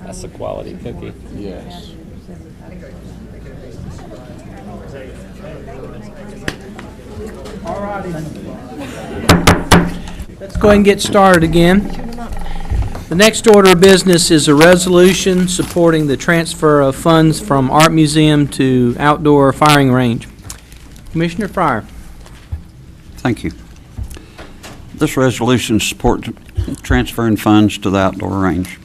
That's a quality cookie. Yes. All righty. Let's go ahead and get started again. The next order of business is a resolution supporting the transfer of funds from Art Museum to outdoor firing range. Commissioner Fryer. Thank you. This resolution supports transferring funds to the outdoor range.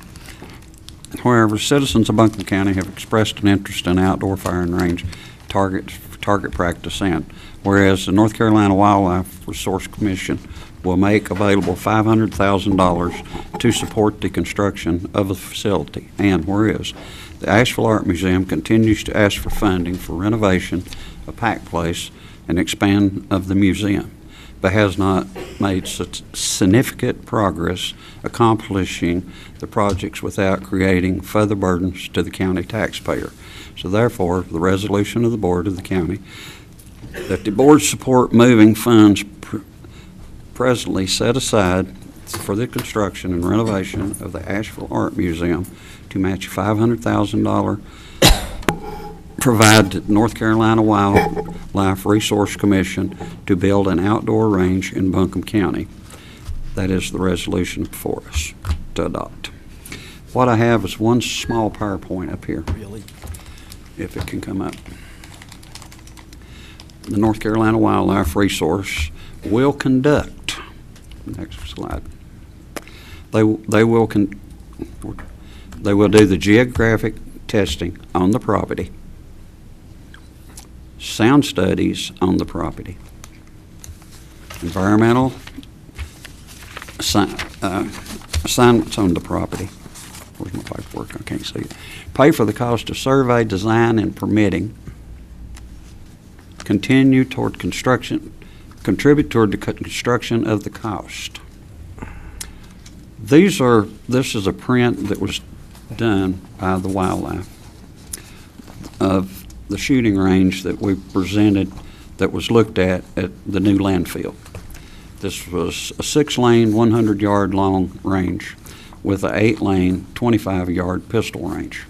However, citizens of Buncombe County have expressed an interest in outdoor firing range target practice, and whereas the North Carolina Wildlife Resource Commission will make available $500,000 to support the construction of the facility, and whereas the Asheville Art Museum continues to ask for funding for renovation of Pack Place and expand of the museum, but has not made such significant progress accomplishing the projects without creating further burdens to the county taxpayer. So therefore, the resolution of the board of the county that the board support moving funds presently set aside for the construction and renovation of the Asheville Art Museum to match $500,000 provide the North Carolina Wildlife Resource Commission to build an outdoor range in Buncombe County. That is the resolution before us to adopt. What I have is one small PowerPoint up here. Really? If it can come up. The North Carolina Wildlife Resource will conduct, next slide, they will do the geographic testing on the property, sound studies on the property, environmental assignments on the property. Where's my paperwork? I can't see it. Pay for the cost of survey, design, and permitting. Contribute toward the construction of the cost. This is a print that was done by the wildlife of the shooting range that we presented that was looked at the new landfill. This was a 6-lane, 100-yard long range with an 8-lane, 25-yard pistol range.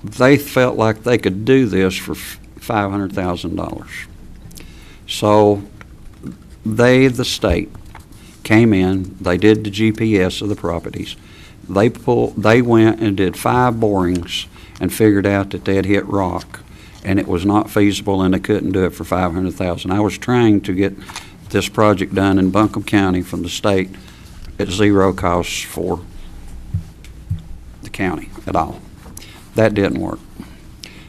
They felt like they could do this for $500,000. So the state, came in, they did the GPS of the properties. They went and did 5 borings and figured out that they had hit rock, and it was not feasible, and they couldn't do it for $500,000. I was trying to get this project done in Buncombe County from the state at zero costs for the county at all. That didn't work.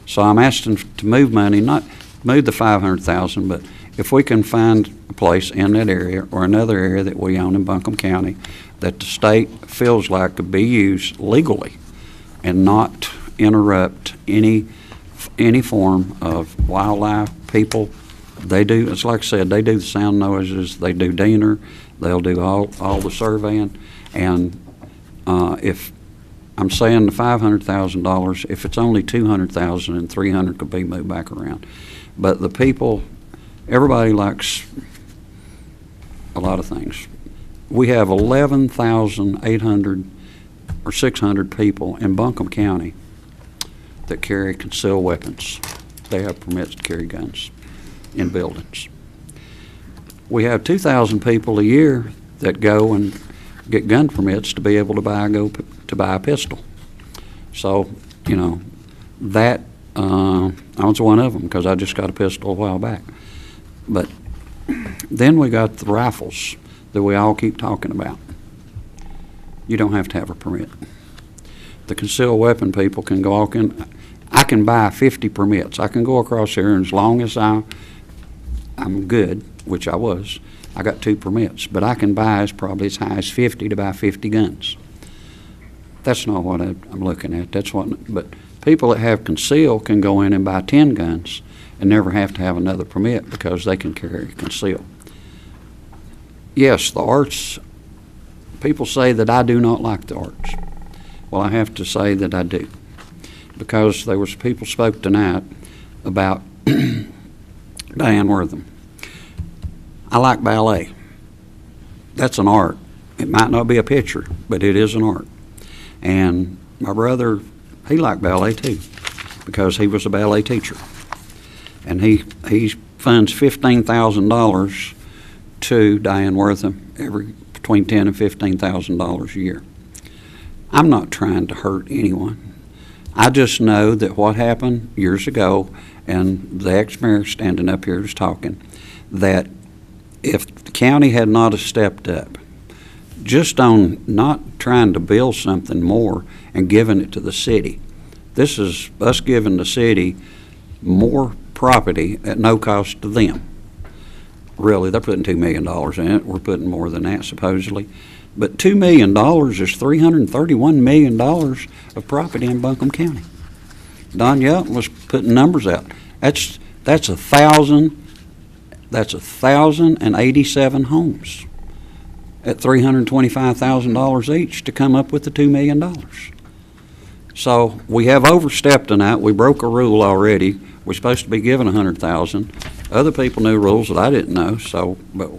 So I'm asking to move money, not move the $500,000, but if we can find a place in that area or another area that we own in Buncombe County that the state feels like could be used legally and not interrupt any form of wildlife, people. They do, it's like I said, they do the sound noises, they do Diener, they'll do all the surveying, and if I'm saying the $500,000, if it's only $200,000 and $300,000 could be moved back around. But the people, everybody likes a lot of things. We have 11,800 or 600 people in Buncombe County that carry concealed weapons. They have permits to carry guns in buildings. We have 2,000 people a year that go and get gun permits to be able to buy a pistol. So, you know, that I was one of them because I just got a pistol a while back. But then we got the rifles that we all keep talking about. You don't have to have a permit. The concealed weapon people can go walk in. I can buy 50 permits. I can go across here, and as long as I'm good, which I was, I got 2 permits. But I can buy probably as high as 50 to buy 50 guns. That's not what I'm looking at. That's what. But people that have concealed can go in and buy 10 guns and never have to have another permit because they can carry concealed. Yes, the arts, people say that I do not like the arts. Well, I have to say that I do, because there was people spoke tonight about Diane Wortham. I like ballet. That's an art. It might not be a picture, but it is an art. And my brother, he liked ballet too, because he was a ballet teacher. And he funds $15,000 to Diane Wortham between $10,000 and $15,000 a year. I'm not trying to hurt anyone. I just know that what happened years ago, and the ex-mayor standing up here is talking, that if the county had not have stepped up, just on not trying to build something more and giving it to the city. This is us giving the city more property at no cost to them. Really, they're putting $2 million in it. We're putting more than that, supposedly. But $2 million is $331 million of property in Buncombe County. Don Yelton was putting numbers out. That's 1,087 homes at $325,000 each to come up with the $2 million. So we have overstepped on that. We broke a rule already. We're supposed to be given $100,000. Other people knew rules that I didn't know, but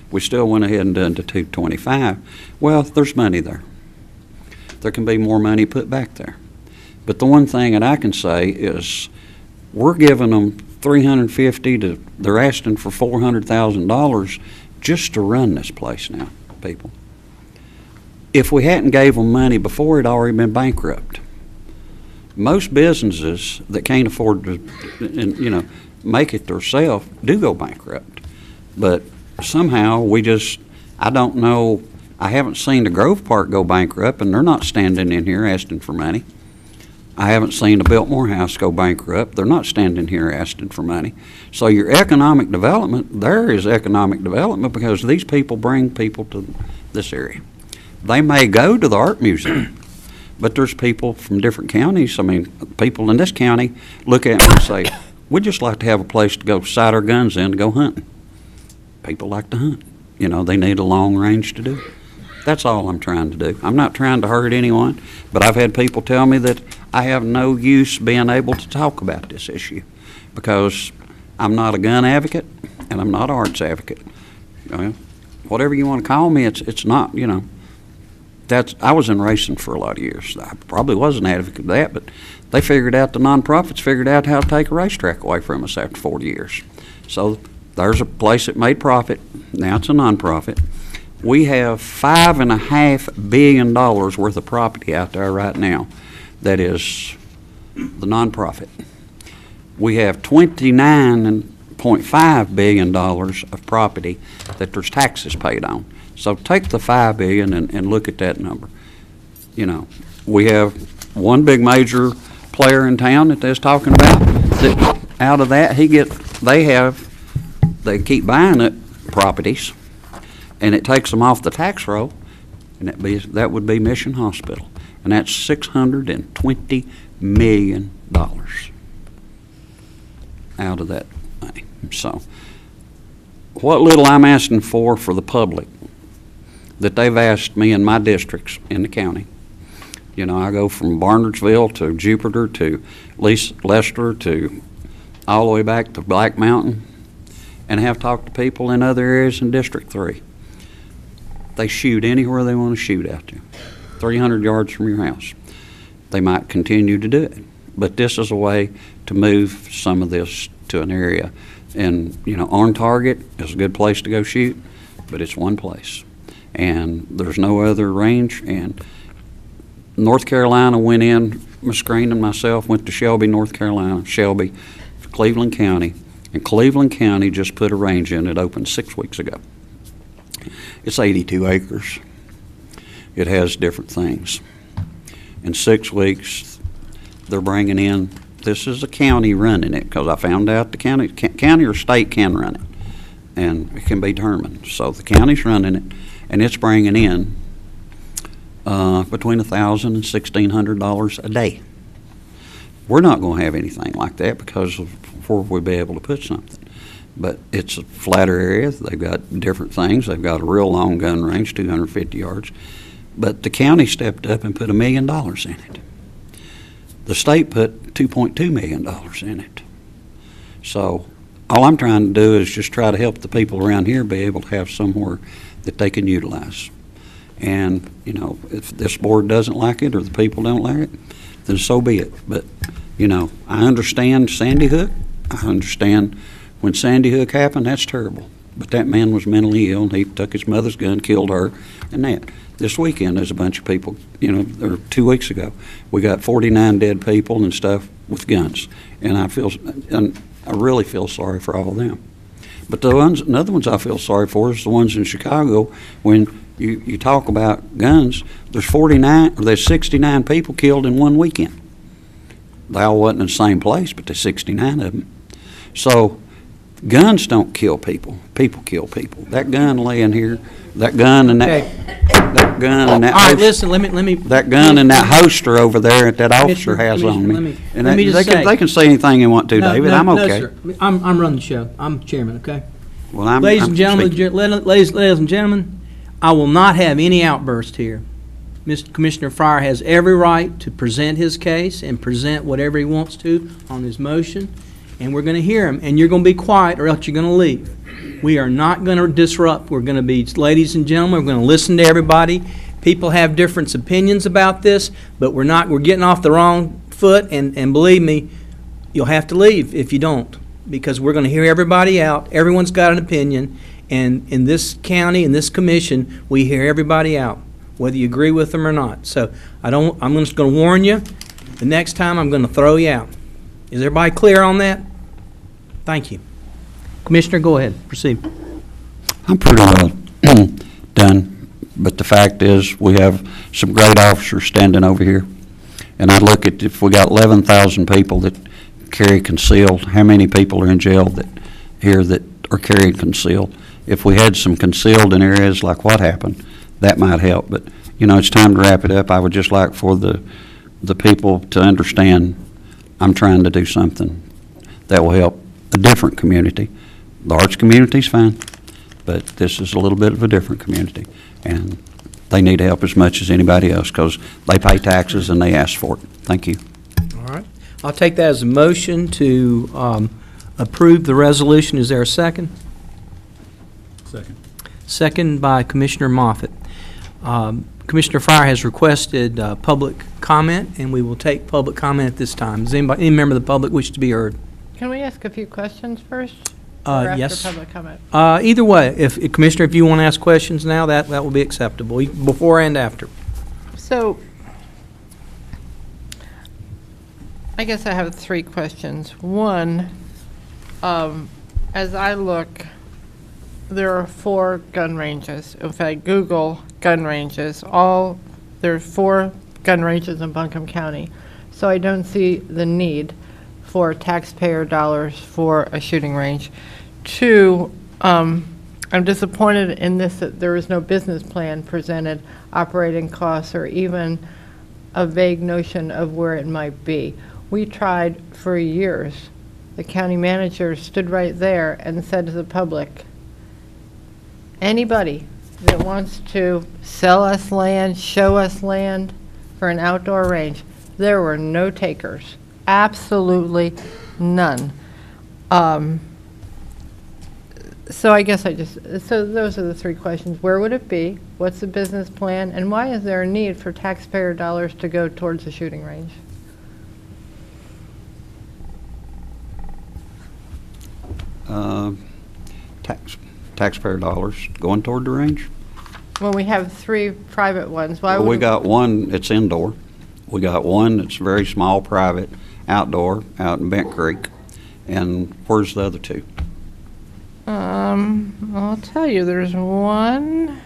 we still went ahead and done to $225. Well, there's money there. There can be more money put back there. But the one thing that I can say is we're giving them $350 they're asking for $400,000 just to run this place now, people. If we hadn't gave them money before, it'd already been bankrupt. Most businesses that can't afford to, make it themselves do go bankrupt. But somehow I don't know, I haven't seen the Grove Park go bankrupt, and they're not standing in here asking for money. I haven't seen the Biltmore House go bankrupt. They're not standing here asking for money. So your economic development, there is economic development because these people bring people to this area. They may go to the art museum, but there's people from different counties. I mean, people in this county look at me and say, we'd just like to have a place to go sight our guns in to go hunting. People like to hunt. They need a long range to do it. That's all I'm trying to do. I'm not trying to hurt anyone, but I've had people tell me that I have no use being able to talk about this issue because I'm not a gun advocate and I'm not an arts advocate. Whatever you want to call me, it's not, I was in racing for a lot of years. I probably was an advocate of that, but they figured out, the nonprofits figured out how to take a racetrack away from us after 40 years. So there's a place that made profit. Now it's a nonprofit. We have $5.5 billion worth of property out there right now that is the nonprofit. We have $29.5 billion of property that there's taxes paid on. So take the $5 billion and look at that number. We have one big major player in town that they're talking about. That out of that, they keep buying it properties, and it takes them off the tax roll, and that would be Mission Hospital, and that's $620 million out of that money. So what little I'm asking for the public that they've asked me in my districts in the county. I go from Barnardsville to Jupiter to Lester to all the way back to Black Mountain, and have talked to people in other areas in District 3. They shoot anywhere they want to shoot out there, 300 yards from your house. They might continue to do it, but this is a way to move some of this to an area. And, on target is a good place to go shoot, but it's one place. And there's no other range. And North Carolina went in, Musgreen and myself went to Shelby, North Carolina, Cleveland County, and Cleveland County just put a range in. It opened 6 weeks ago. It's 82 acres. It has different things. In 6 weeks, they're bringing in, this is a county running it, because I found out the county or state can run it, and it can be determined. So the county's running it, and it's bringing in between $1,000 and $1,600 a day. We're not going to have anything like that because of where we'll be able to put something. But it's a flatter area. They've got different things. They've got a real long gun range, 250 yards. But the county stepped up and put $1 million in it. The state put $2.2 million in it. So all I'm trying to do is just try to help the people around here be able to have somewhere that they can utilize. And, you know, if this board doesn't like it or the people don't like it, then so be it. But, you know, I understand Sandy Hook. I understand when Sandy Hook happened, that's terrible. But that man was mentally ill, and he took his mother's gun, killed her, and that. This weekend, there's a bunch of people, you know, or 2 weeks ago, we got 49 dead people and stuff with guns. And I really feel sorry for all of them. But another ones I feel sorry for is the ones in Chicago. When you talk about guns, there's 69 people killed in one weekend. They all wasn't in the same place, but there's 69 of them. So guns don't kill people. People kill people. That gun laying here, that gun and that gun and that. All right, listen. Let me. That gun and that holster over there that officer has on me. Let me just say. They can say anything they want to, David. I'm okay. No, sir. I'm running the show. I'm chairman. Okay. Well, ladies and gentlemen, I will not have any outburst here. Mr. Commissioner Fryer has every right to present his case and present whatever he wants to on his motion, and we're going to hear him, and you're going to be quiet or else you're going to leave. We are not going to disrupt. We're going to be, ladies and gentlemen, we're going to listen to everybody. People have different opinions about this, but we're getting off the wrong foot, and believe me, you'll have to leave if you don't, because we're going to hear everybody out. Everyone's got an opinion, and in this county, in this commission, we hear everybody out, whether you agree with them or not. So I'm just going to warn you, the next time I'm going to throw you out. Is everybody clear on that? Thank you. Commissioner, go ahead. Proceed. I'm pretty well done, but the fact is we have some great officers standing over here. And I look at, if we got 11,000 people that carry concealed, how many people are in jail here that are carrying concealed? If we had some concealed in areas like what happened, that might help. But, you know, it's time to wrap it up. I would just like for the people to understand I'm trying to do something that will help a different community. The arts community's fine, but this is a little bit of a different community. And they need help as much as anybody else because they pay taxes and they ask for it. Thank you. All right. I'll take that as a motion to approve the resolution. Is there a second? Second. Second by Commissioner Moffitt. Commissioner Fryer has requested public comment, and we will take public comment at this time. Does any member of the public wish to be heard? Can we ask a few questions first? Or after yes. public comment? Either way, if Commissioner, if you want to ask questions now, that will be acceptable, before and after. So, I guess I have 3 questions. One, as I look, there are 4 gun ranges. If I Google gun ranges, there are 4 gun ranges in Buncombe County. So I don't see the need for taxpayer dollars for a shooting range. 2, I'm disappointed in this that there is no business plan presented, operating costs, or even a vague notion of where it might be. We tried for years. The county manager stood right there and said to the public, anybody that wants to sell us land, show us land for an outdoor range, there were no takers. Absolutely none. So I guess so those are the 3 questions. Where would it be? What's the business plan? And why is there a need for taxpayer dollars to go towards a shooting range? Taxpayer dollars going toward the range. Well, we have 3 private ones. Why Well, would we got one that's indoor. We got one that's very small, private, outdoor, out in Bent Creek. And where's the other 2? I'll tell you, there's one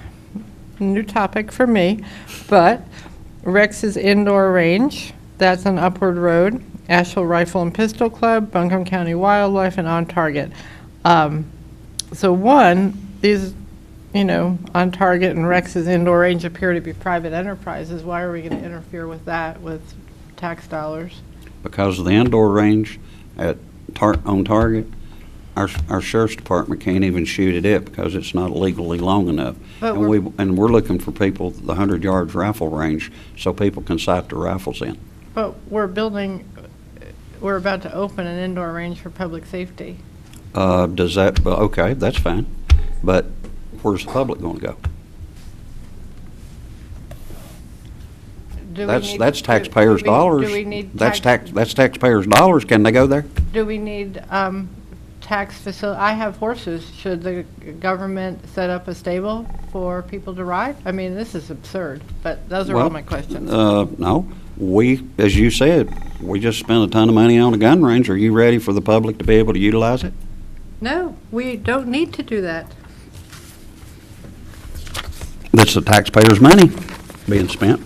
new topic for me, but Rex's indoor range, that's on Upward Road, Asheville Rifle and Pistol Club, Buncombe County Wildlife, and On Target. So one, these, On Target and Rex's indoor range appear to be private enterprises. Why are we going to interfere with that with tax dollars? Because of the indoor range on Target, our sheriff's department can't even shoot at it because it's not legally long enough. But And we're looking for people, the 100-yard rifle range, so people can sight their rifles in. But we're about to open an indoor range for public safety. Does that, well, okay, that's fine, but where's the public gonna go? Do we That's, need- that's do- taxpayers' dollars. Do we need That's that's taxpayers' dollars. Can they go there? Do we need tax facility? I have horses. Should the government set up a stable for people to ride? I mean, this is absurd, but those are all Well, my questions. No, we, as you said, we just spent a ton of money on a gun range. Are you ready for the public to be able to utilize it? No, we don't need to do that. That's the taxpayers' money being spent.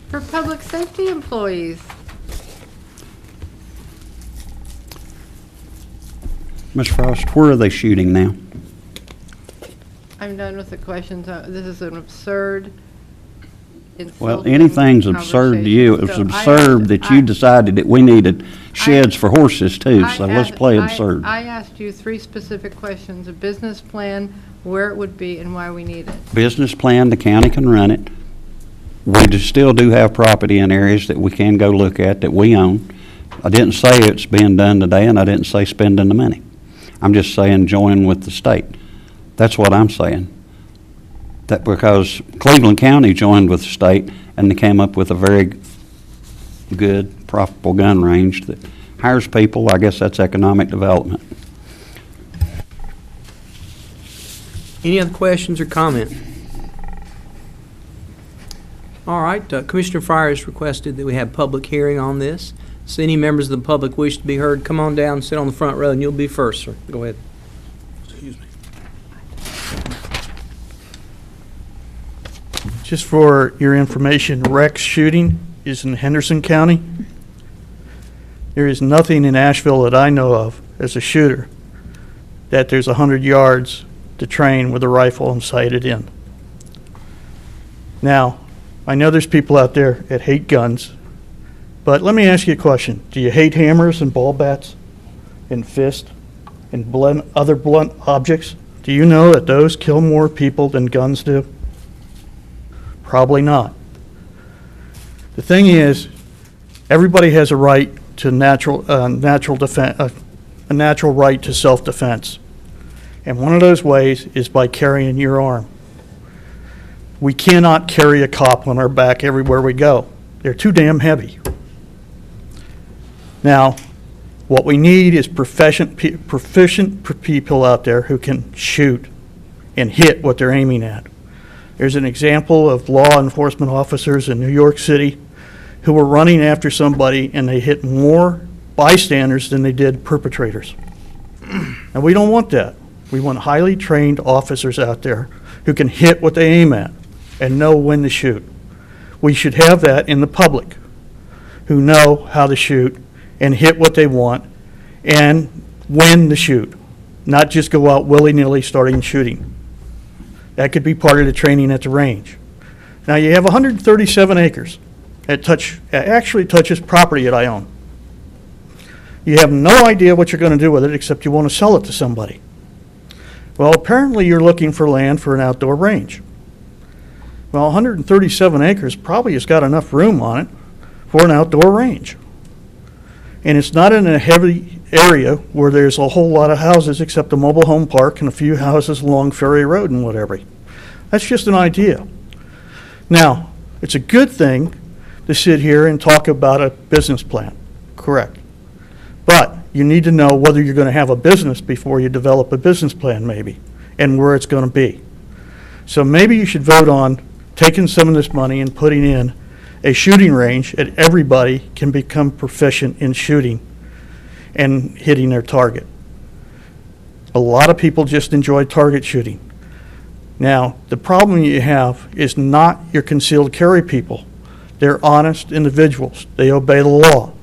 For public safety employees. Ms. Frost, where are they shooting now? I'm done with the questions. This is an absurd, Well, insulting anything's absurd to you. It was conversation. So absurd that you decided that we needed sheds for horses too, so let's play absurd. I asked you 3 specific questions, a business plan, where it would be, and why we need it. Business plan, the county can run it. We still do have property in areas that we can go look at that we own. I didn't say it's being done today, and I didn't say spending the money. I'm just saying join with the state. That's what I'm saying. That because Cleveland County joined with the state, and they came up with a very good, profitable gun range that hires people. I guess that's economic development. Any other questions or comment? All right, Commissioner Fryer has requested that we have public hearing on this. So any members of the public wish to be heard, come on down, sit on the front row, and you'll be first, sir. Go ahead. Excuse me. Just for your information, Rex shooting is in Henderson County. There is nothing in Asheville that I know of as a shooter that there's 100 yards to train with a rifle and sight it in. Now, I know there's people out there that hate guns, but let me ask you a question. Do you hate hammers and ball bats and fists and other blunt objects? Do you know that those kill more people than guns do? Probably not. The thing is, everybody has a right to natural defense, a natural right to self-defense, and one of those ways is by carrying your arm. We cannot carry a cop on our back everywhere we go. They're too damn heavy. Now, what we need is proficient people out there who can shoot and hit what they're aiming at. There's an example of law enforcement officers in New York City who were running after somebody and they hit more bystanders than they did perpetrators. And we don't want that. We want highly trained officers out there who can hit what they aim at and know when to shoot. We should have that in the public, who know how to shoot and hit what they want and when to shoot, not just go out willy-nilly starting shooting. That could be part of the training at the range. Now, you have 137 acres that actually touches property that I own. You have no idea what you're going to do with it except you want to sell it to somebody. Well, apparently you're looking for land for an outdoor range. Well, 137 acres probably has got enough room on it for an outdoor range. And it's not in a heavy area where there's a whole lot of houses except a mobile home park and a few houses along Ferry Road and whatever. That's just an idea. Now, it's a good thing to sit here and talk about a business plan, correct. But you need to know whether you're going to have a business before you develop a business plan maybe, and where it's going to be. So maybe you should vote on taking some of this money and putting in a shooting range that everybody can become proficient in shooting and hitting their target. A lot of people just enjoy target shooting. Now, the problem you have is not your concealed carry people. They're honest individuals. They obey the law.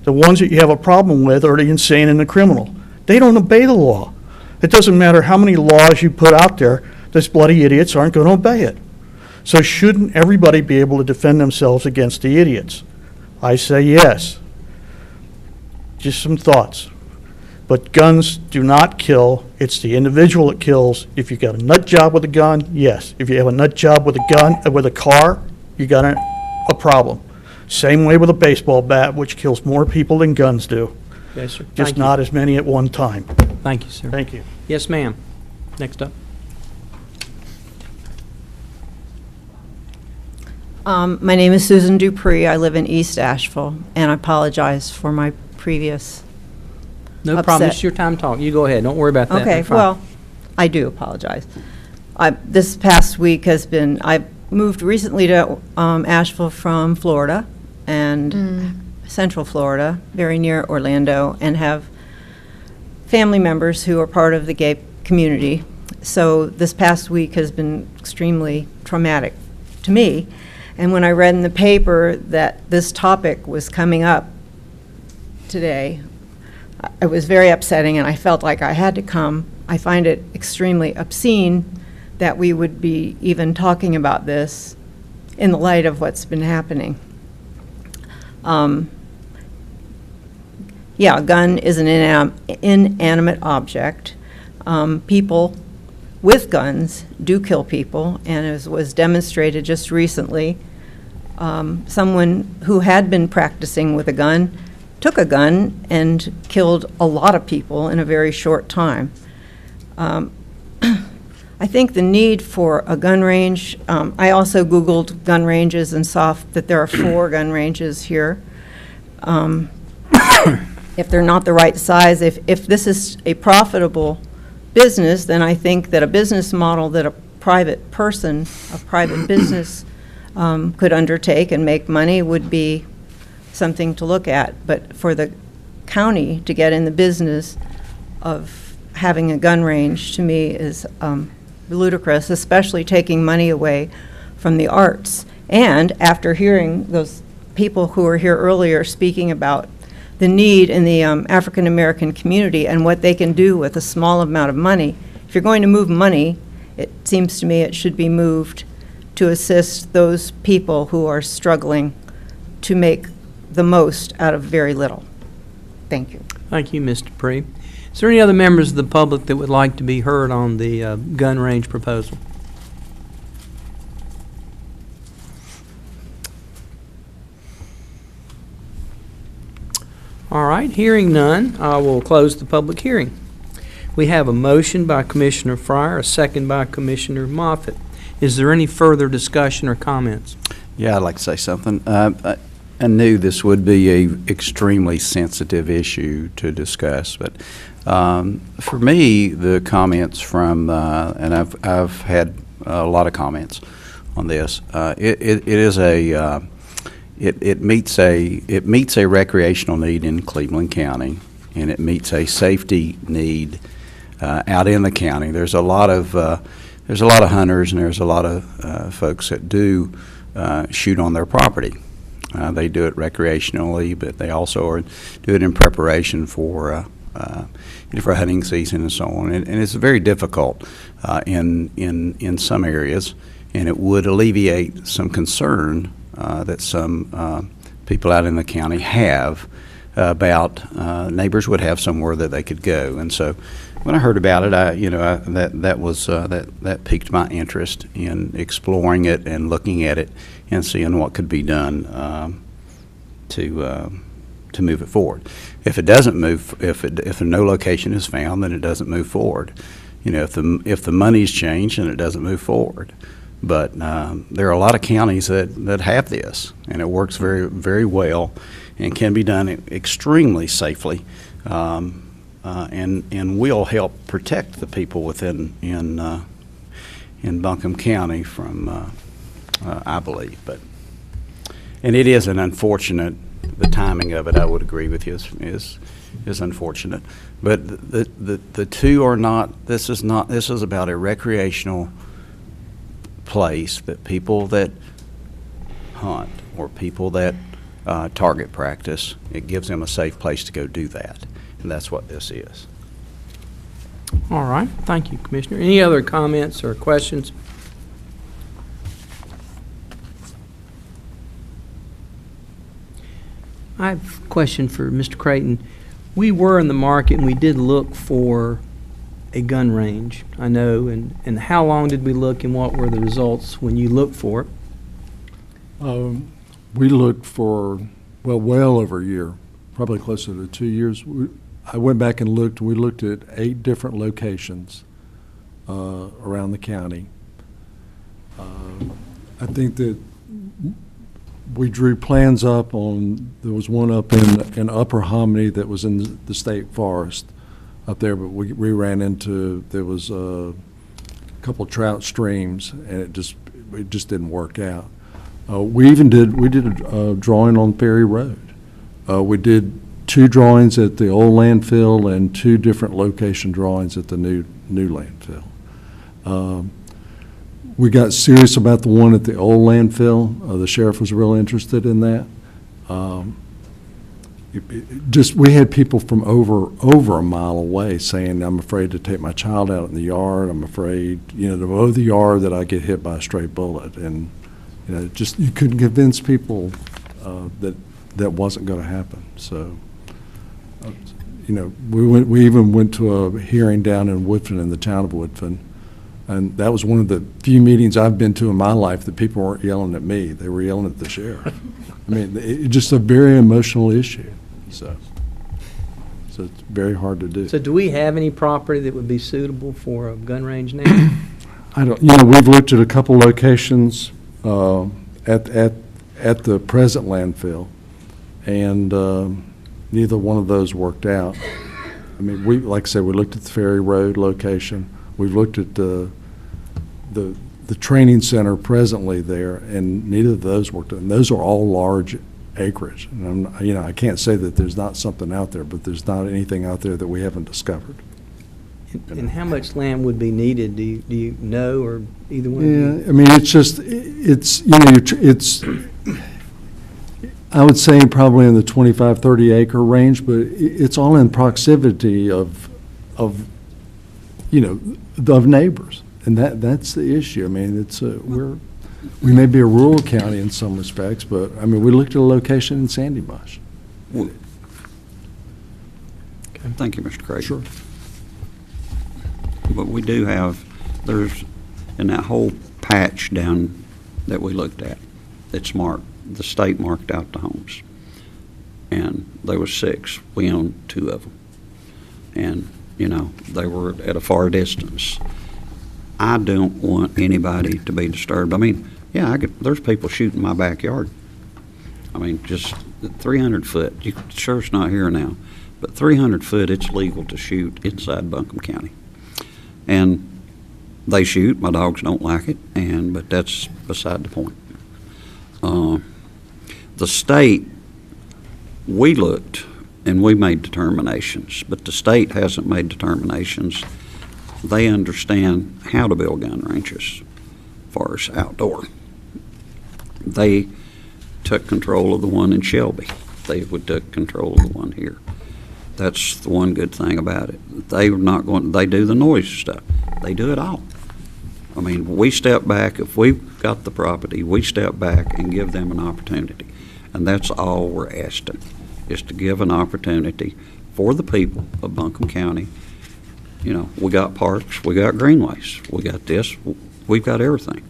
The ones that you have a problem with are the insane and the criminal. They don't obey the law. It doesn't matter how many laws you put out there, those bloody idiots aren't going to obey it. So shouldn't everybody be able to defend themselves against the idiots? I say yes. Just some thoughts. But guns do not kill. It's the individual that kills. If you got a nut job with a gun, yes. If you have a nut job with a gun, with a car, you got a problem. Same way with a baseball bat, which kills more people than guns do. Yes, sir. just Thank you. not as many at one time. Thank you, sir. Thank you. Yes, ma'am. Next up. My name is Susan Dupree. I live in East Asheville, and I apologize for my previous. No problem. Upset. It's your time to talk. You go ahead. Don't worry about that. Okay, You're fine. well, I do apologize. This past week has been, I moved recently to Asheville from Florida, and Central Florida, very near Orlando, and have family members who are part of the gay community. So this past week has been extremely traumatic to me. And when I read in the paper that this topic was coming up today, it was very upsetting, and I felt like I had to come. I find it extremely obscene that we would be even talking about this in the light of what's been happening. Yeah, a gun is an inanimate object. People with guns do kill people, and as was demonstrated just recently, someone who had been practicing with a gun took a gun and killed a lot of people in a very short time. I think the need for a gun range, I also Googled gun ranges and saw that there are 4 gun ranges here. If they're not the right size, if this is a profitable business, then I think that a business model that a private person, a private business could undertake and make money would be something to look at. But for the county to get in the business of having a gun range, to me, is ludicrous, especially taking money away from the arts. And after hearing those people who were here earlier speaking about the need in the African American community and what they can do with a small amount of money, if you're going to move money, it seems to me it should be moved to assist those people who are struggling to make the most out of very little. Thank you. Thank you, Ms. Dupree. Is there any other members of the public that would like to be heard on the gun range proposal? All right, hearing none, I will close the public hearing. We have a motion by Commissioner Fryer, a second by Commissioner Moffitt. Is there any further discussion or comments? Yeah, I'd like to say something. I knew this would be an extremely sensitive issue to discuss, but for me, the comments from, and I've had a lot of comments on this. It meets a recreational need in Cleveland County, and it meets a safety need out in the county. There's a lot of hunters, and there's a lot of folks that do shoot on their property. They do it recreationally, but they also do it in preparation for hunting season and so on. And it's very difficult in some areas, and it would alleviate some concern that some people out in the county have about neighbors would have somewhere that they could go. And so when I heard about it, that piqued my interest in exploring it and looking at it and seeing what could be done to move it forward. If it doesn't move, if no location is found, then it doesn't move forward. You know, if the money's changed, then it doesn't move forward. But there are a lot of counties that have this, and it works very, very well and can be done extremely safely, and will help protect the people within in Buncombe County from, I believe. And it is an unfortunate, the timing of it, I would agree with you, is unfortunate. But the two are not, this is about a recreational place that people that hunt or people that target practice, it gives them a safe place to go do that. And that's what this is. All right, thank you, Commissioner. Any other comments or questions? I have a question for Mr. Creighton. We were in the market and we did look for a gun range, I know, and how long did we look and what were the results when you looked for it? We looked for, well over a year probably closer to 2 years. I went back and looked. We looked at 8 different locations around the county. I think that we drew plans up on, there was one up in Upper Hominy that was in the state forest up there, but we ran into, there was a couple trout streams, and it just didn't work out. We did a drawing on Ferry Road. We did 2 drawings at the old landfill and 2 different location drawings at the new landfill. We got serious about the one at the old landfill. The sheriff was real interested in that. We had people from over a mile away saying, I'm afraid to take my child out in the yard. I'm afraid, to mow the yard, that I get hit by a stray bullet. And, you couldn't convince people that wasn't going to happen. So, we even went to a hearing down in Woodfin, in the town of Woodfin. And that was one of the few meetings I've been to in my life that people weren't yelling at me. They were yelling at the sheriff. I mean, it's just a very emotional issue. So it's very hard to do. So do we have any property that would be suitable for a gun range now? I don't, we've looked at a couple locations at the present landfill, and neither one of those worked out. I mean, like I said, we looked at the Ferry Road location. We've looked at the training center presently there, and neither of those worked. And those are all large acreage. And I can't say that there's not something out there, but there's not anything out there that we haven't discovered. And how much land would be needed? Do you know, or either one? Yeah, I mean, I would say probably in the 25, 30 acre range, but it's all in proximity of neighbors, and that's the issue. I mean, we may be a rural county in some respects, but I mean, we looked at a location in Sandy Marsh. Okay. Thank you, Mr. Craig. Sure. But we do have, there's, in that whole patch down that we looked at, it's marked, the state marked out the homes, and there was 6. We owned 2 of them, and they were at a far distance. I don't want anybody to be disturbed. I mean, there's people shooting my backyard. I mean, just 300 foot. Sure, it's not here now, but 300 foot, it's legal to shoot inside Buncombe County. And they shoot. My dogs don't like it, but that's beside the point. The state, we looked and we made determinations, but the state hasn't made determinations. They understand how to build gun ranges as far as outdoor. They took control of the one in Shelby. They took control of the one here. That's the one good thing about it. They do the noise stuff. They do it all. I mean, we step back. If we've got the property, we step back and give them an opportunity. And that's all we're asking, is to give an opportunity for the people of Buncombe County. We got parks, we got greenways, we got this, we've got everything.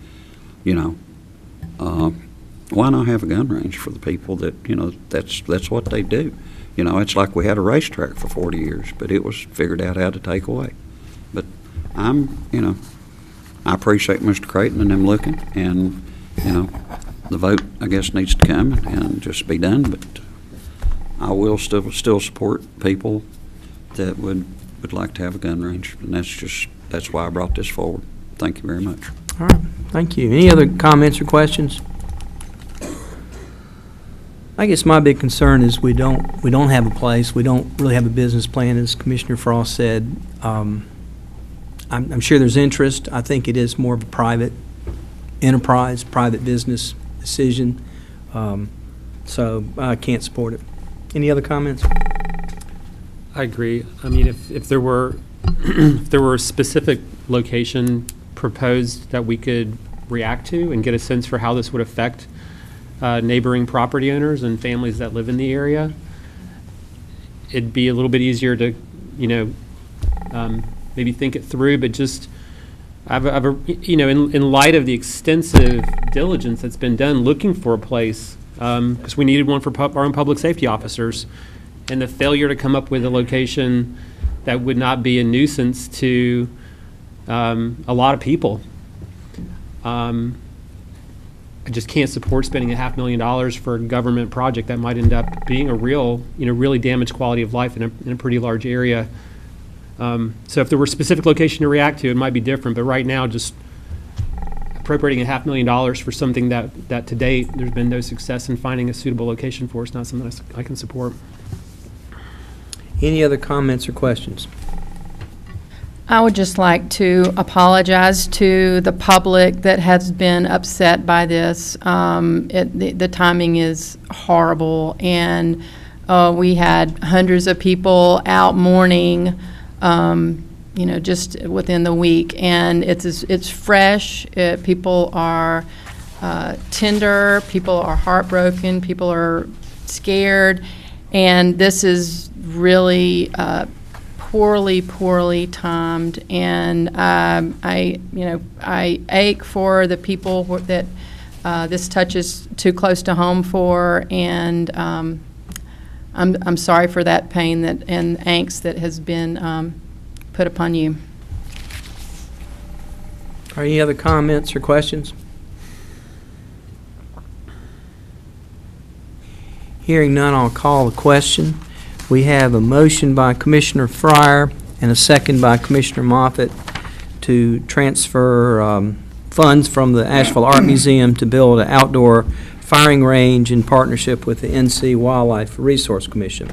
Why not have a gun range for the people that, that's what they do. It's like we had a racetrack for 40 years, but it was figured out how to take away. But I appreciate Mr. Creighton and them looking, and, the vote, I guess, needs to come and just be done, but I will still support people that would like to have a gun range, and that's why I brought this forward. Thank you very much. All right, thank you. Any other comments or questions? I guess my big concern is we don't have a place. We don't really have a business plan, as Commissioner Frost said. I'm sure there's interest. I think it is more of a private enterprise, private business decision. So I can't support it. Any other comments? I agree. I mean, if there were if there were a specific location proposed that we could react to and get a sense for how this would affect neighboring property owners and families that live in the area, it'd be a little bit easier to, maybe think it through. But just, in light of the extensive diligence that's been done looking for a place, because we needed one for our own public safety officers, and the failure to come up with a location that would not be a nuisance to a lot of people. I just can't support spending $500,000 for a government project that might end up being a real, really damaged quality of life in a pretty large area. So if there were a specific location to react to, it might be different, but right now, just appropriating $500,000 for something that to date, there's been no success in finding a suitable location for, is not something I can support. Any other comments or questions? I would just like to apologize to the public that has been upset by this. The timing is horrible, and we had hundreds of people out mourning, just within the week, and it's fresh. People are tender, people are heartbroken, people are scared, and this is really poorly timed, and I ache for the people that this touches too close to home for, and I'm sorry for that pain and angst that has been put upon you. Are any other comments or questions? Hearing none, I'll call the question. We have a motion by Commissioner Fryer and a second by Commissioner Moffitt to transfer funds from the Asheville Art Museum to build an outdoor firing range in partnership with the NC Wildlife Resource Commission.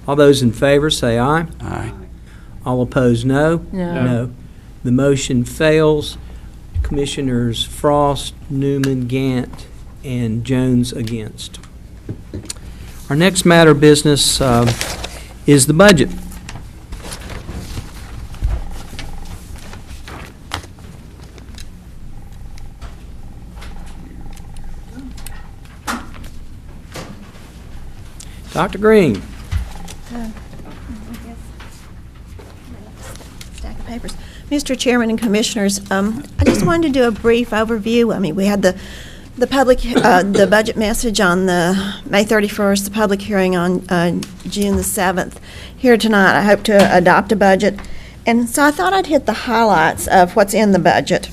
All those in favor say aye. Aye. All opposed, no. No. The motion fails. Commissioners Frost, Newman, Gant, and Jones against. Our next matter of business is the budget. Dr. Green. Stack of papers. Mr. Chairman and Commissioners, I just wanted to do a brief overview. I mean, we had the public, the budget message on the May 31st, the public hearing on June the 7th. Here tonight, I hope to adopt a budget. And so I thought I'd hit the highlights of what's in the budget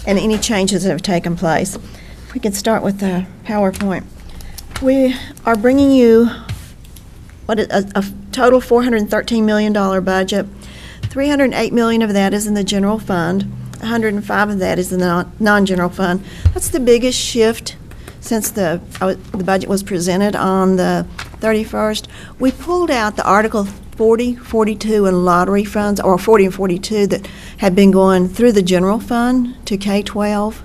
and any changes that have taken place. If we could start with the PowerPoint. We are bringing you a total $413 million budget. $308 million of that is in the general fund. 105 of that is in the non-general fund. That's the biggest shift since the budget was presented on the 31st. We pulled out the Article 40, 42, and lottery funds, or 40 and 42 that had been going through the general fund to K-12,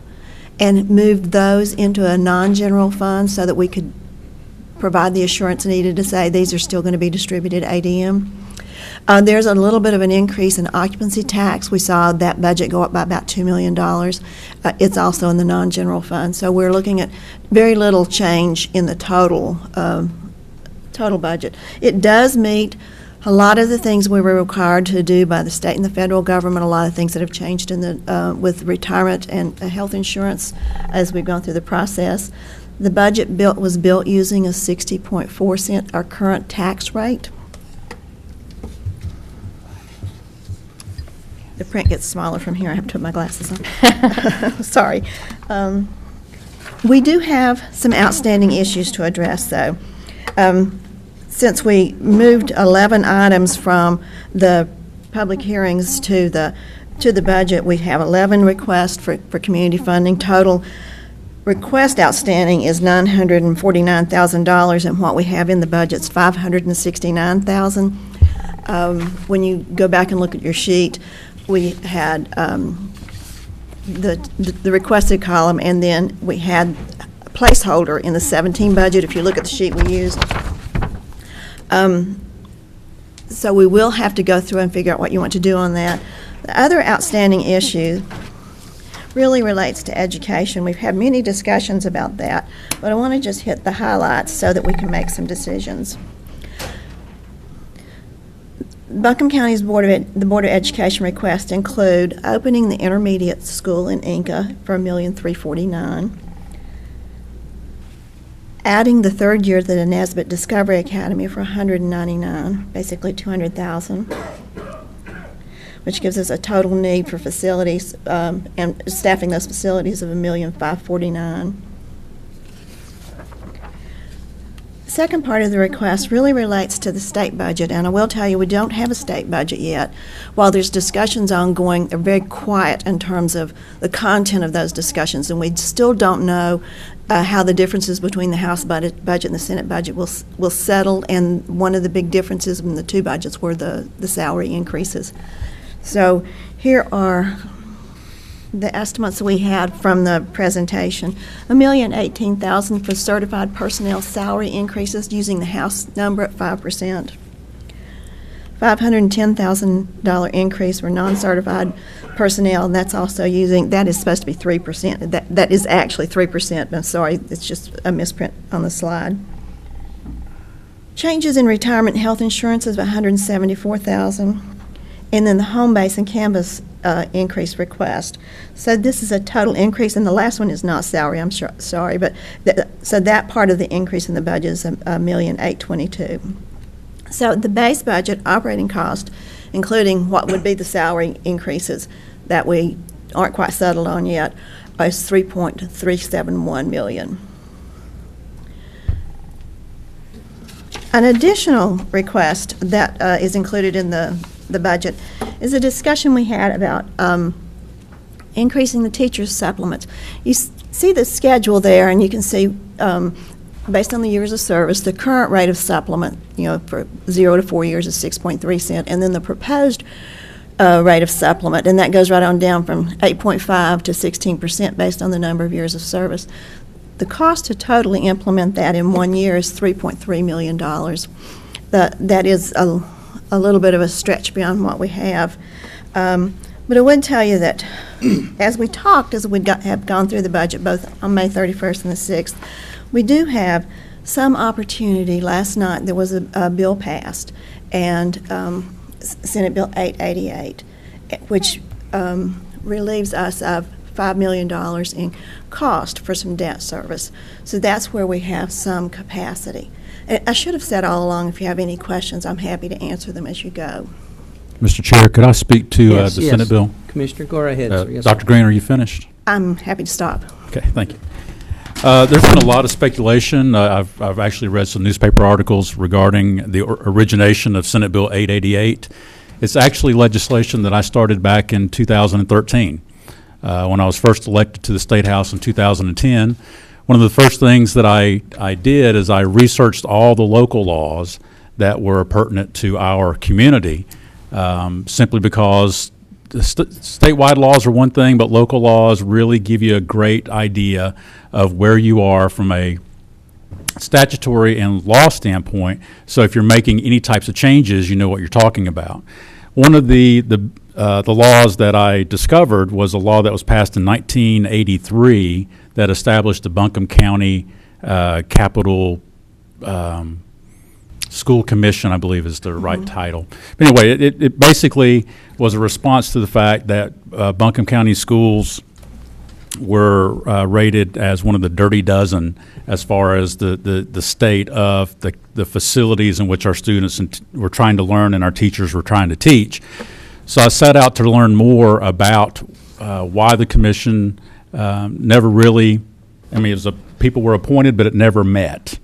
and moved those into a non-general fund so that we could provide the assurance needed to say these are still going to be distributed ADM. There's a little bit of an increase in occupancy tax. We saw that budget go up by about $2 million. It's also in the non-general fund. So we're looking at very little change in the total budget. It does meet a lot of the things we were required to do by the state and the federal government, a lot of things that have changed in the with retirement and health insurance as we've gone through the process. The budget was built using a 60.4 our current tax rate. The print gets smaller from here. I have to put my glasses on. Sorry. We do have some outstanding issues to address, though. Since we moved 11 items from the public hearings to the budget, we have 11 requests for community funding. Total request outstanding is $949,000, and what we have in the budget is $569,000. When you go back and look at your sheet, we had the requested column, and then we had a placeholder in the 17 budget, if you look at the sheet we used. So we will have to go through and figure out what you want to do on that. The other outstanding issue really relates to education. We've had many discussions about that, but I want to just hit the highlights so that we can make some decisions. Buncombe County's Board of Education requests include opening the intermediate school in Inca for $1,349,000, adding the third year to the Nesbitt Discovery Academy for $199, basically $200,000, which gives us a total need for facilities and staffing those facilities of $1,549,000. Second part of the request really relates to the state budget, and I will tell you we don't have a state budget yet. While there's discussions ongoing, they're very quiet in terms of the content of those discussions, and we still don't know how the differences between the House budget and the Senate budget will settle, and one of the big differences in the two budgets were the salary increases. So here are the estimates we had from the presentation. $1,018,000 for certified personnel salary increases using the House number at 5%. $510,000 increase for non-certified personnel, and that's also using, that is supposed to be 3%. That is actually 3%, I'm sorry, it's just a misprint on the slide. Changes in retirement health insurance is $174,000. And then the home base and canvas increase request. So this is a total increase, and the last one is not salary, I'm sure, sorry, but so that part of the increase in the budget is $1,822,000. So the base budget operating cost, including what would be the salary increases that we aren't quite settled on yet, is $3.371 million. An additional request that is included in the budget is a discussion we had about increasing the teacher's supplements. You see the schedule there, and you can see based on the years of service, the current rate of supplement, for 0 to 4 years is 6.3 cents, and then the proposed rate of supplement, and that goes right on down from 8.5 to 16% based on the number of years of service. The cost to totally implement that in 1 year is $3.3 million. That is a little bit of a stretch beyond what we have. But I would tell you that as we have gone through the budget both on May 31st and the 6th, we do have some opportunity. Last night there was a bill passed, and Senate Bill 888, which relieves us of $5 million in cost for some debt service. So that's where we have some capacity. I should have said all along, if you have any questions, I'm happy to answer them as you go. Mr. Chair, could I speak to Yes, the yes. Senate bill? Commissioner, go right ahead, sir. Yes, sir. Dr. Green, are you finished? I'm happy to stop. Okay, thank you. There's been a lot of speculation. I've actually read some newspaper articles regarding the origination of Senate Bill 888. It's actually legislation that I started back in 2013 when I was first elected to the State House in 2010. One of the first things that I did is I researched all the local laws that were pertinent to our community, simply because the statewide laws are one thing, but local laws really give you a great idea of where you are from a statutory and law standpoint. So if you're making any types of changes, you know what you're talking about. One of the laws that I discovered was a law that was passed in 1983 that established the Buncombe County Capital School Commission, I believe is the right title. But anyway, it basically was a response to the fact that Buncombe County schools were rated as one of the dirty dozen as far as the state of the facilities in which our students were trying to learn and our teachers were trying to teach. So I set out to learn more about why the commission never really, people were appointed, but it never met.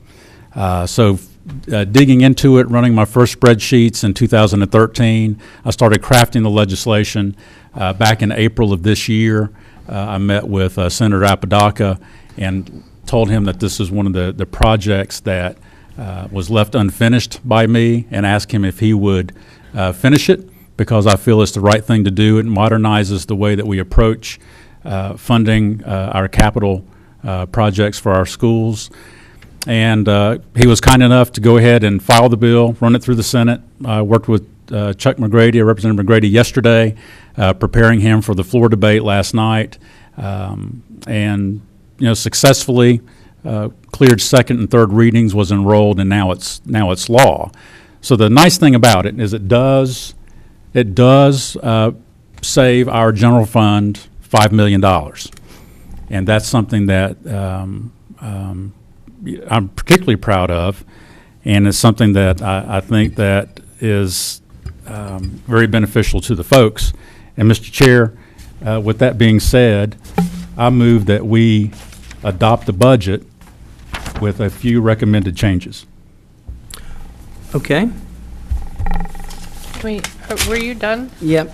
So digging into it, running my first spreadsheets in 2013, I started crafting the legislation. Back in April of this year, I met with Senator Apodaca and told him that this is one of the projects that was left unfinished by me, and asked him if he would finish it, because I feel it's the right thing to do. It modernizes the way that we approach funding our capital projects for our schools. And he was kind enough to go ahead and file the bill, run it through the Senate. I worked with Chuck McGrady, Representative McGrady, yesterday, preparing him for the floor debate last night, and successfully cleared second and third readings, was enrolled, and now it's law. So the nice thing about it is it does save our general fund $5 million, and that's something that I'm particularly proud of, and it's something that I think that is very beneficial to the folks. And Mr. Chair, with that being said, I move that we adopt the budget with a few recommended changes. Okay, Wait, were you done? yep.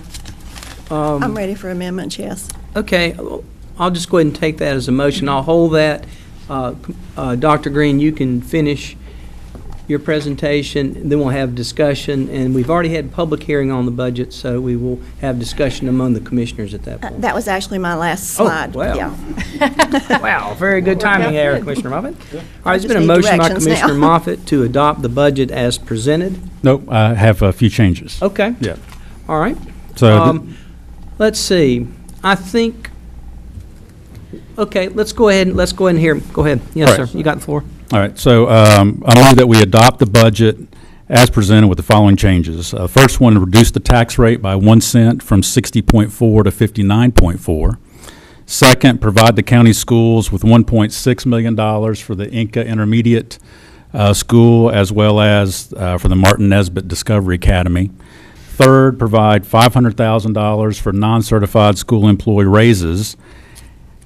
I'm ready for amendments, yes. Okay, I'll just go ahead and take that as a motion. I'll hold that. Dr. Green, you can finish your presentation, then we'll have discussion, and we've already had public hearing on the budget, so we will have discussion among the commissioners at that point. That was actually my last slide. wow. Yeah. Wow, very good timing there, Commissioner Moffett. All right, it's just been a need motion by directions now. Commissioner Moffett to adopt the budget as presented. Nope, I have a few changes. Okay, Yeah. all right. So, Let's see, I think, okay, let's go ahead and hear, go ahead. Yes, All sir, right. you got the floor. all right, so I move that we adopt the budget as presented with the following changes. First one, reduce the tax rate by 1 cent from 60.4 to 59.4. Second, provide the county schools with $1.6 million for the Inca Intermediate School, as well as for the Martin Nesbitt Discovery Academy. Third, provide $500,000 for non-certified school employee raises.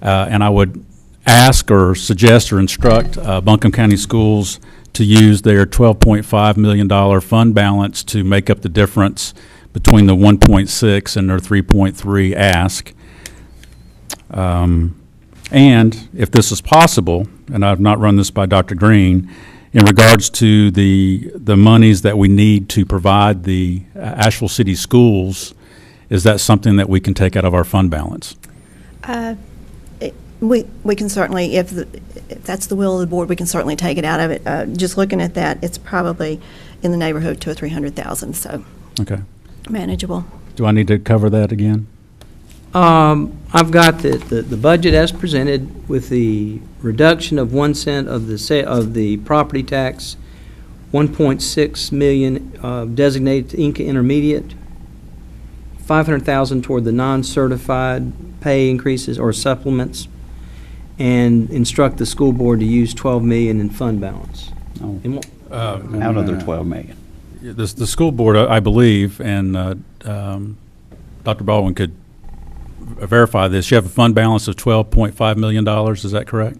And I would ask or suggest or instruct Buncombe County Schools to use their $12.5 million fund balance to make up the difference between the 1.6 and their 3.3 ask. And if this is possible, and I've not run this by Dr. Green, in regards to the monies that we need to provide the Asheville City Schools, is that something that we can take out of our fund balance? We can certainly, if that's the will of the board, we can certainly take it out of it. Just looking at that, it's probably in the neighborhood of $200,000 or $300,000, so Okay. manageable. Do I need to cover that again? I've got the budget as presented with the reduction of 1 cent of the property tax, 1.6 million designated to Inca Intermediate, 500,000 toward the non-certified pay increases or supplements, and instruct the school board to use 12 million in fund balance. No. And what- Out of their 12 million. The school board, I believe, and Dr. Baldwin could verify this, you have a fund balance of $12.5 million, is that correct?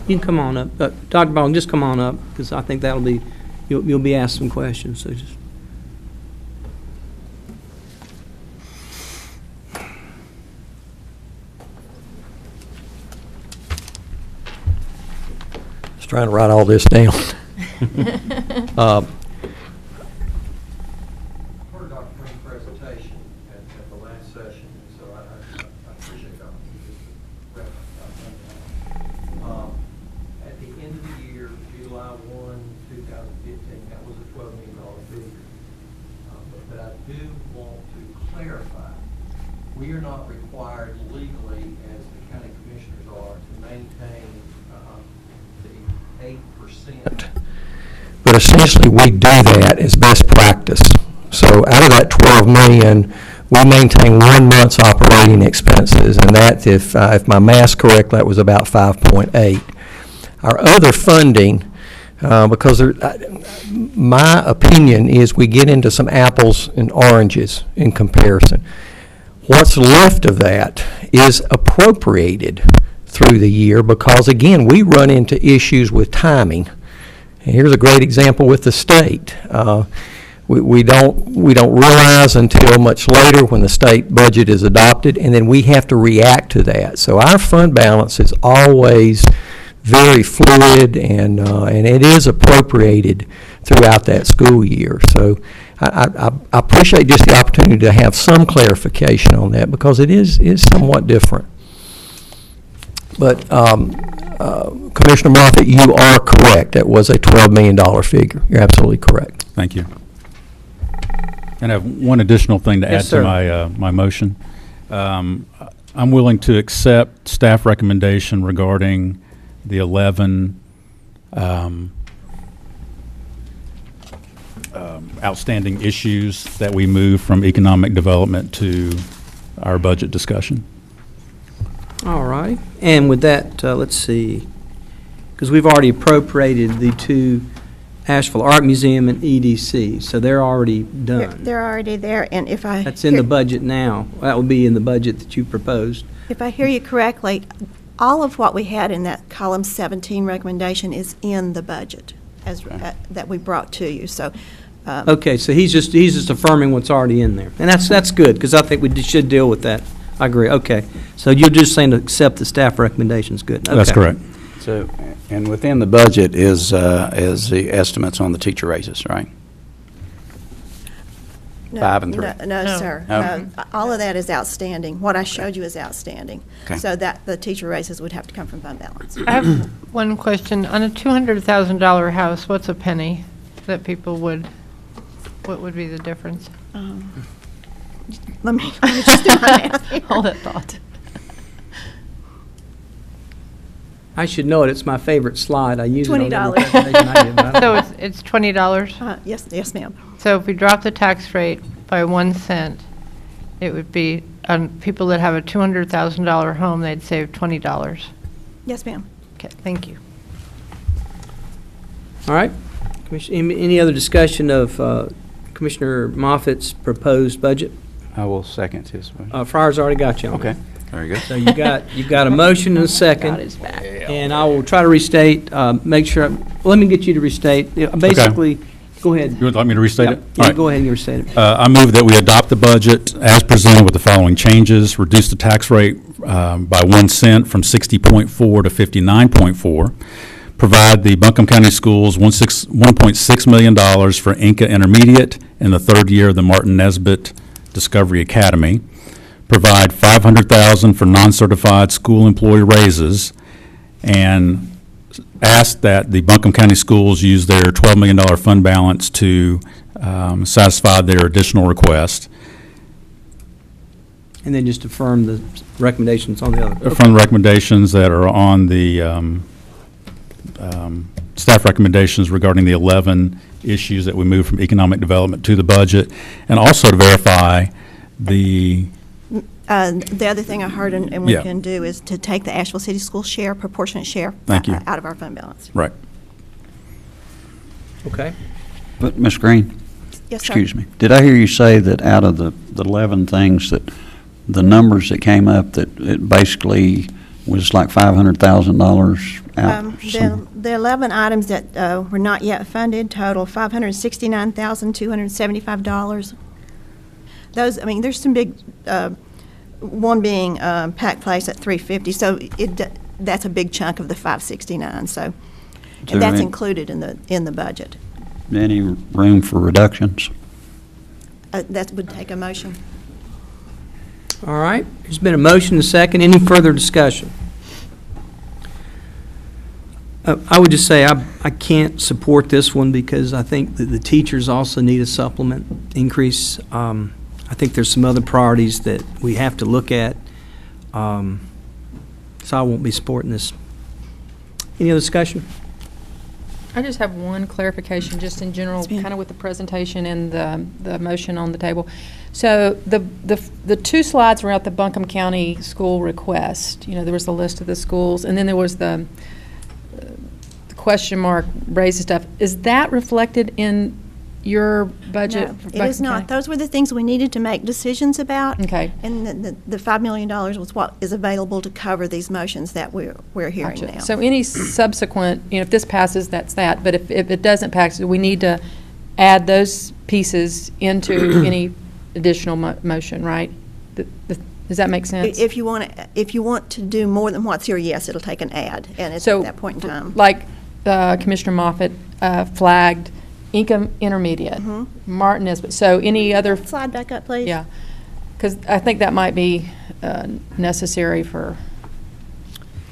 You can come on up. Dr. Baldwin, just come on up, because I think that'll be, you'll be asked some questions, so just. Just trying to write all this down. Heard Dr. Green's presentation at the last session, so I appreciate that. At the end of the year, July 1, 2015, that was a $12 million figure. But I do want to clarify, we are not required legally, as the county commissioners are, to maintain the 8%. But essentially, we do that as best practice. So out of that 12 million, we maintain 1 month's operating expenses, and that, if my math's correct, that was about 5.8. Our other funding, because my opinion is we get into some apples and oranges in comparison. What's left of that is appropriated through the year because, again, we run into issues with timing. And here's a great example with the state. We don't realize until much later when the state budget is adopted, and then we have to react to that. So our fund balance is always very fluid, and it is appropriated throughout that school year. So I appreciate just the opportunity to have some clarification on that because it is somewhat different. But Commissioner Moffett, you are correct. That was a $12 million figure. You're absolutely correct. Thank you. And I have one additional thing to add Yes, to sir. my motion. I'm willing to accept staff recommendation regarding the 11 outstanding issues that we move from economic development to our budget discussion. All right. And with that, let's see. because we've already appropriated the two, Asheville Art Museum and EDC, so they're already done. They're already there, and if I... That's in the budget now. That will be in the budget that you proposed. If I hear you correctly, all of what we had in that column 17 recommendation is in the budget as, that we brought to you, so... Okay, so he's just affirming what's already in there. And that's good, because I think we should deal with that. I agree, okay. So you're just saying to accept the staff recommendations, good. That's Okay. correct. So, and within the budget is the estimates on the teacher raises, right? No, 5 and 3. No, sir. No. All of that is outstanding. What I showed you is outstanding. Okay. So that the teacher raises would have to come from fund balance. I have one question. On a $200,000 house, what's a penny that people would, what would be the difference? Let me just do my math here. Hold that thought. I should know it, it's my favorite slide. I use it on every $20. presentation I give, but I don't So know. it's $20? Yes, ma'am. So if we drop the tax rate by 1 cent, it would be, on people that have a $200,000 home, they'd save $20. Yes, ma'am. Okay, thank you. All right. Any other discussion of Commissioner Moffitt's proposed budget? I will second his motion. Fryer's already got you on Okay, that. very good. So you've got a motion and a second. God is back. And I will try to restate, make sure, let me get you to restate. Basically, go ahead. You would like me to restate it? All Yeah, right. go ahead and restate it. I move that we adopt the budget as presented with the following changes: reduce the tax rate by 1 cent from 60.4 to 59.4. Provide the Buncombe County Schools $1.6 million for Inca Intermediate in the third year of the Martin Nesbitt Discovery Academy. Provide $500,000 for non-certified school employee raises, and ask that the Buncombe County Schools use their $12 million fund balance to satisfy their additional request. And then just affirm the recommendations on the other. From the recommendations that are on the staff recommendations regarding the 11 issues that we moved from economic development to the budget, and also to verify the The other thing I heard and we Yeah. can do is to take the Asheville City Schools share, proportionate share. Thank you. Out of our fund balance. right. Okay. But, Ms. Green, Yes, sir. excuse me, did I hear you say that out of the 11 things, that the numbers that came up, that it basically was like $500,000 out? The 11 items that were not yet funded total $569,275. Those, I mean, there's some big, one being Pack Place at $350, so that's a big chunk of the 569. So and that's included in the budget. Any room for reductions? That would take a motion. All right. There's been a motion and a second. Any further discussion? I would just say I can't support this one because I think that the teachers also need a supplement increase. I think there's some other priorities that we have to look at. So I won't be supporting this. Any other discussion? I just have one clarification, just in general, Yes, ma'am. kind of with the presentation and the motion on the table. So the two slides were at the Buncombe County school request. You know, there was the list of the schools, and then there was the question mark raises stuff. Is that reflected in your budget? No, for it is Buncombe not. County? Those were the things we needed to make decisions about. Okay. And the $5 million was what is available to cover these motions that we're hearing Gotcha. now. So any subsequent, you know, if this passes, that's that. But if it doesn't pass, we need to add those pieces into any additional motion, right? Does that make sense? If you want to do more than what's here, yes, it'll take an ad, and it's So, at that point in time. Like Commissioner Moffitt flagged, Income Intermediate, Martin Nesbitt. So any other, Slide back up, please. yeah, because I think that might be necessary for,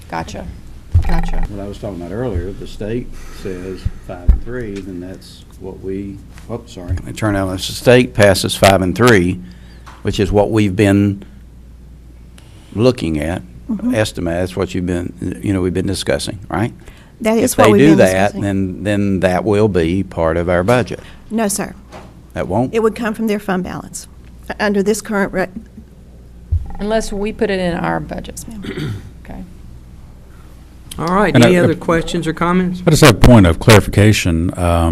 gotcha. What I was talking about earlier, the state says 5 and 3, then that's what we, sorry. It turned out, if the state passes 5 and 3, which is what we've been looking at, estimate, that's what you've been, we've been discussing, right? That is what we've been discussing. If they do that, then that will be part of our budget. No, sir. That won't? It would come from their fund balance. Under this current, Unless we put it in our budget. Okay. All right, And any I- other questions or comments? I just have a point of clarification. My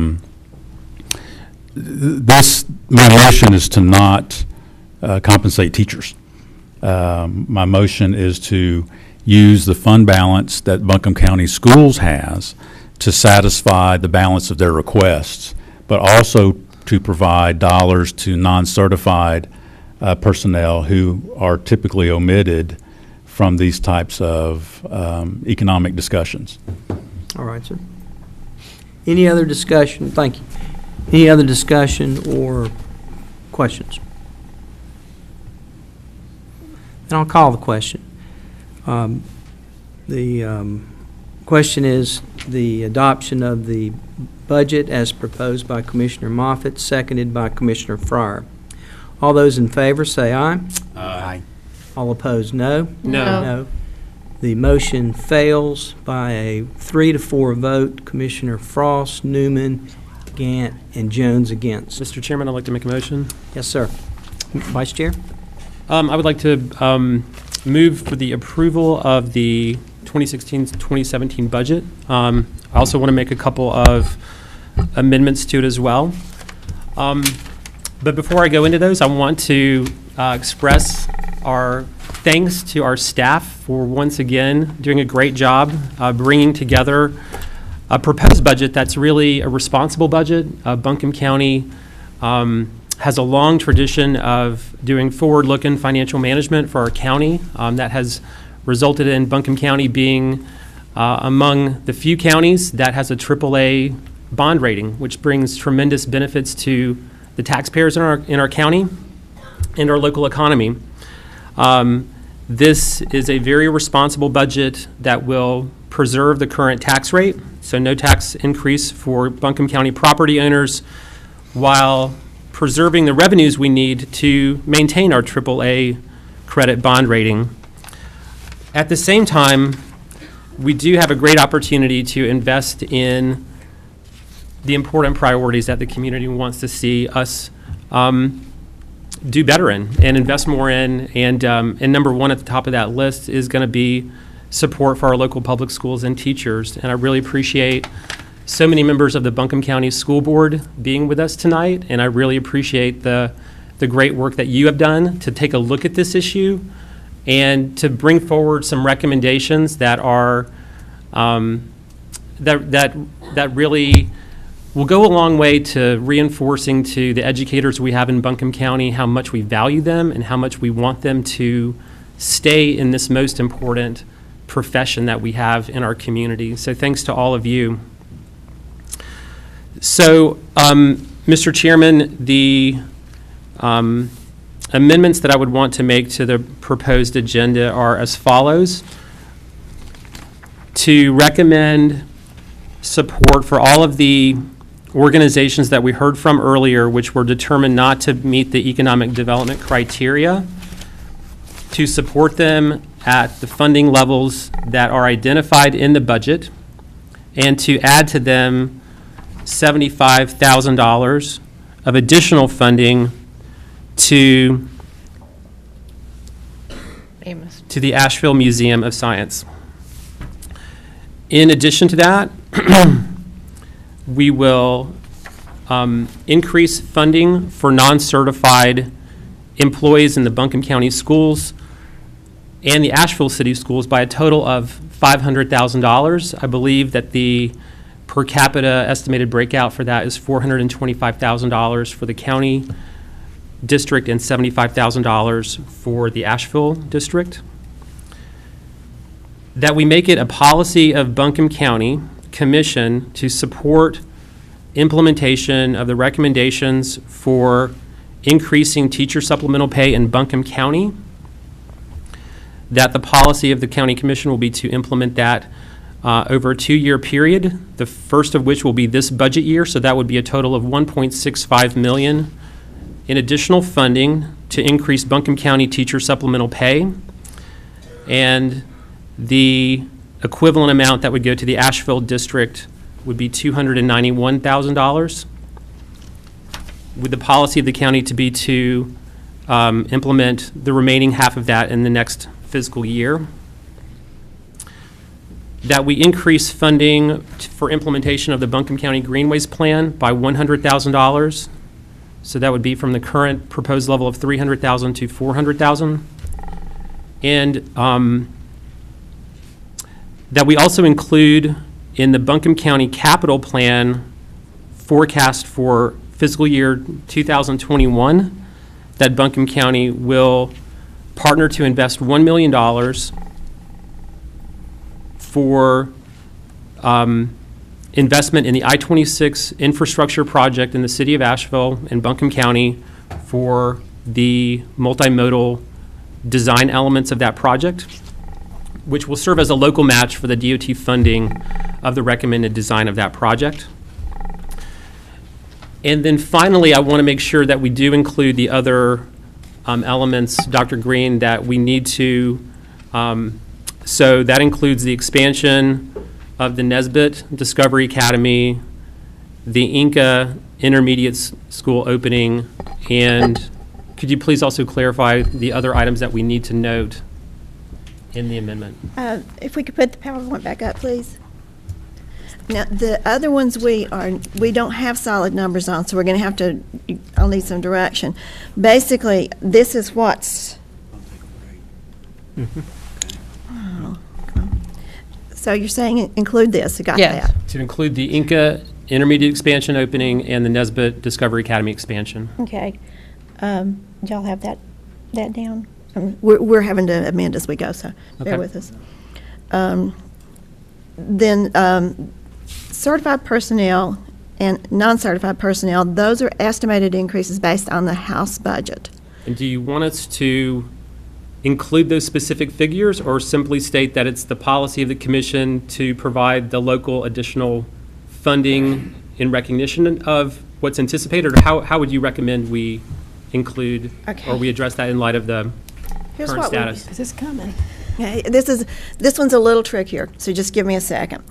motion is to not compensate teachers. My motion is to use the fund balance that Buncombe County Schools has to satisfy the balance of their requests, but also to provide dollars to non-certified personnel who are typically omitted from these types of economic discussions. All right, sir. Any other discussion? Thank you. Any other discussion or questions? And I'll call the question. The question is the adoption of the budget as proposed by Commissioner Moffitt, seconded by Commissioner Fryer. All those in favor say aye. Aye. All opposed, no. No. No. The motion fails by a 3-4 vote. Commissioner Frost, Newman, Gant, and Jones against. Mr. Chairman, I'd like to make a motion. Yes, sir. Vice Chair? I would like to move for the approval of the 2016-2017 budget. I also want to make a couple of amendments to it as well. But before I go into those, I want to express our thanks to our staff for once again doing a great job bringing together a proposed budget that's really a responsible budget. Buncombe County has a long tradition of doing forward-looking financial management for our county. That has resulted in Buncombe County being among the few counties that has a AAA bond rating, which brings tremendous benefits to the taxpayers in our county and our local economy. This is a very responsible budget that will preserve the current tax rate, so no tax increase for Buncombe County property owners, while preserving the revenues we need to maintain our AAA credit bond rating. At the same time, we do have a great opportunity to invest in the important priorities that the community wants to see us do better in and invest more in. And number one at the top of that list is going to be support for our local public schools and teachers. And I really appreciate so many members of the Buncombe County School Board being with us tonight. And I really appreciate the great work that you have done to take a look at this issue and to bring forward some recommendations that are that really will go a long way to reinforcing to the educators we have in Buncombe County how much we value them and how much we want them to stay in this most important profession that we have in our community. So thanks to all of you. So, Mr. Chairman, the amendments that I would want to make to the proposed agenda are as follows. To recommend support for all of the organizations that we heard from earlier, which were determined not to meet the economic development criteria, to support them at the funding levels that are identified in the budget, and to add to them $75,000 of additional funding to the Asheville Museum of Science. In addition to that, we will increase funding for non-certified employees in the Buncombe County Schools and the Asheville City Schools by a total of $500,000. I believe that the per capita estimated breakout for that is $425,000 for the county district and $75,000 for the Asheville district. That we make it a policy of Buncombe County Commission to support implementation of the recommendations for increasing teacher supplemental pay in Buncombe County. That the policy of the County Commission will be to implement that over a 2-year period, the first of which will be this budget year, so that would be a total of $1.65 million in additional funding to increase Buncombe County teacher supplemental pay. And the equivalent amount that would go to the Asheville district would be $291,000, with the policy of the county to be to implement the remaining half of that in the next fiscal year. that we increase funding for implementation of the Buncombe County Greenways Plan by $100,000. So that would be from the current proposed level of $300,000 to $400,000. And that we also include in the Buncombe County Capital Plan forecast for fiscal year 2021 that Buncombe County will partner to invest $1 million for investment in the I-26 infrastructure project in the city of Asheville and Buncombe County for the multimodal design elements of that project, which will serve as a local match for the DOT funding of the recommended design of that project. And then finally, I want to make sure that we do include the other elements, Dr. Green, that we need to, so that includes the expansion of the Nesbitt Discovery Academy, the Inca Intermediate School opening, and could you please also clarify the other items that we need to note in the amendment? If we could put the PowerPoint back up, please. Now, the other ones we don't have solid numbers on, so we're going to have to, I'll need some direction. Basically, this is what's. Oh, come on. So you're saying include this, I got Yes. that. To include the Inca Intermediate Expansion opening and the Nesbitt Discovery Academy expansion. Okay. Y'all have that down? We're having to amend as we go, so bear Okay. with us. Then certified personnel and non-certified personnel, those are estimated increases based on the House budget. And do you want us to include those specific figures or simply state that it's the policy of the commission to provide the local additional funding in recognition of what's anticipated? Or how would you recommend we include or we address that in light of the Here's current what we- status? Is this coming? Okay, this one's a little trickier, so just give me a second.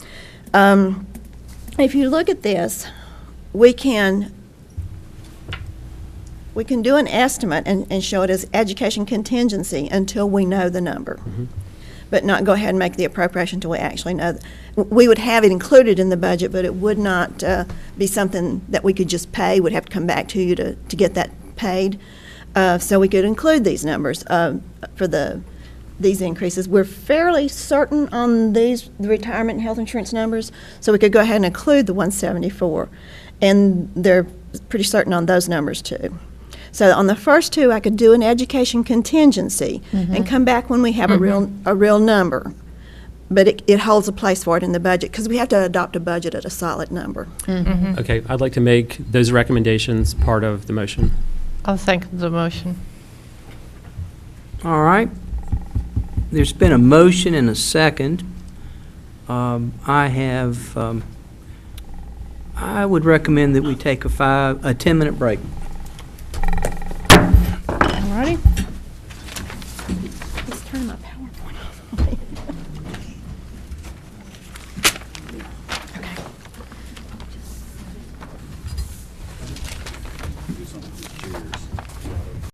If you look at this, we can do an estimate and show it as education contingency until we know the number, but not go ahead and make the appropriation until we actually know. We would have it included in the budget, but it would not be something that we could just pay. We'd have to come back to you to get that paid. So we could include these numbers for these increases. We're fairly certain on the retirement and health insurance numbers, so we could go ahead and include the 174. And they're pretty certain on those numbers too. So on the first two, I could do an education contingency and come back when we have a real number. But it holds a place for it in the budget because we have to adopt a budget at a solid number. Okay, I'd like to make those recommendations part of the motion. I'll second the motion. All right. There's been a motion and a second. I would recommend that we take a 10-minute break.